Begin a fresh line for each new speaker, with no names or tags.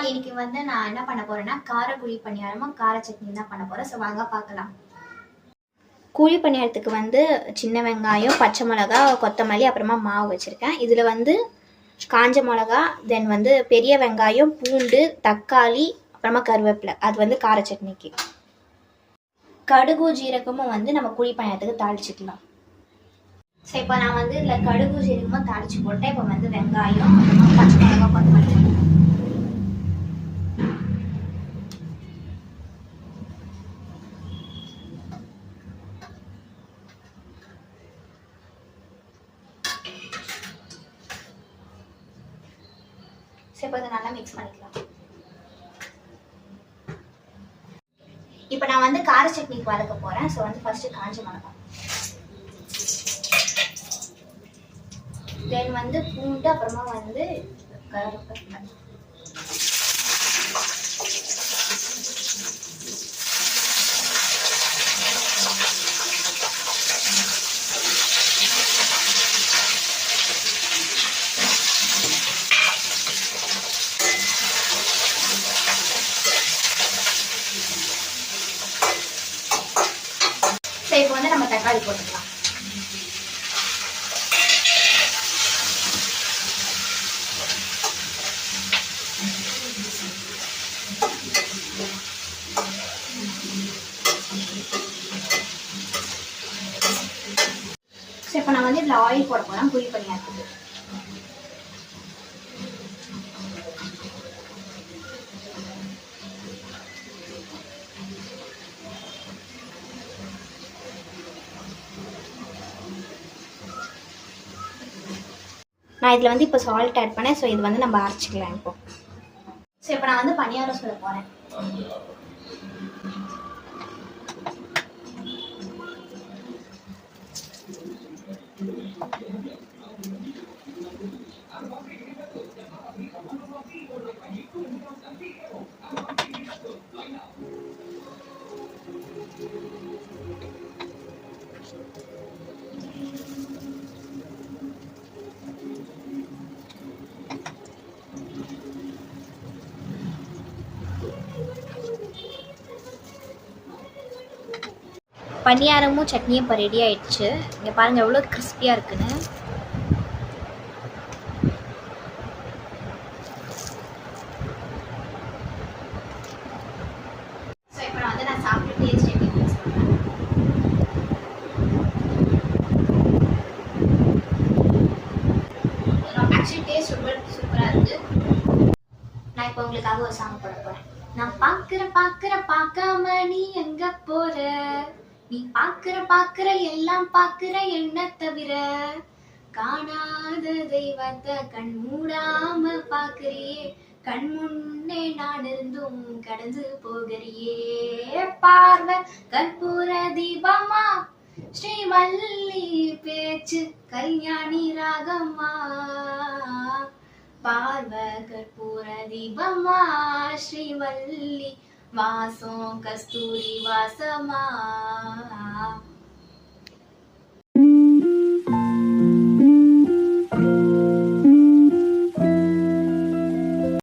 இன்னைக்கு வந்து நான் என்ன பண்ண போறேன்னா கார குழி பணியாரமும் கார சட்னி தான் பண்ண போறேன். ஸோ வாங்க பார்க்கலாம். குழி பணியாரத்துக்கு வந்து சின்ன வெங்காயம், பச்சை மிளகா, கொத்தமல்லி, அப்புறமா மாவு வச்சுருக்கேன். இதில் வந்து காஞ்ச மிளகா, தென் வந்து பெரிய வெங்காயம், பூண்டு, தக்காளி, அப்புறமா கருவேப்பிலை, அது வந்து கார சட்னிக்கு. கடுகு ஜீரகமும் வந்து நம்ம குழி பணியாரத்துக்கு தாளிச்சிக்கலாம். ஸோ இப்போ நான் வந்து இதில் கடுகு ஜீரகமும் தாளிச்சு போட்டேன். இப்போ வந்து வெங்காயம், அப்புறமா பச்சை மிளகா, கொத்தமல்லி. ஸோ இப்போ இதை நல்லா மிக்ஸ் பண்ணிக்கலாம். இப்போ நான் வந்து கார சட்னிக்கு வதக்க போகிறேன். ஸோ வந்து ஃபர்ஸ்ட் காஞ்ச மிளகா, தென் வந்து பூண்டு, அப்புறமா வந்து கருவேப்பிலை. இப்போ வந்து நம்ம தக்காளி போட்டுக்கலாம். இப்போ நான் வந்து இதில் ஆயில் போட போகிறேன் குழி பணியாரத்துக்கு. நான் இதில் வந்து இப்போ சால்ட் ஆட் பண்ணேன். ஸோ இது வந்து நம்ம அரைச்சிக்கலாம் இப்போ. ஸோ இப்போ நான் வந்து பணியாரம் சொல்ல போகிறேன். பணியாரமும் சட்னியும் இப்போ ரெடி ஆயிடுச்சு. இங்கே பாருங்கள் எவ்வளோ கிறிஸ்பியாக இருக்குன்னு. ஸோ இப்போ நான் வந்து சாப்பிட்டு டேஸ்ட் எப்படி சொல்கிறேன். ஆக்சுவலி டேஸ்ட் ரொம்ப சூப்பராக இருக்குது. நான் இப்போ உங்களுக்காக ஒரு சாங் போட போகிறேன். நான் பார்க்காம நீ எங்க போற, நீ பார்க்கிற எல்லாம் பார்க்கிற என்ன தவிர, காணாத தெய்வத்தை கண் மூடாம பார்க்கிறியே, கண் முன்னே நான் இருந்தும் கடந்து போகிறியே. பார்வை கற்பூர தீபமா, ஸ்ரீவல்லி பேச்சு கல்யாணி ராகமா, பார்வை கற்பூர தீபமா, ஸ்ரீவல்லி வாசம் கஸ்தூரி வாசமா.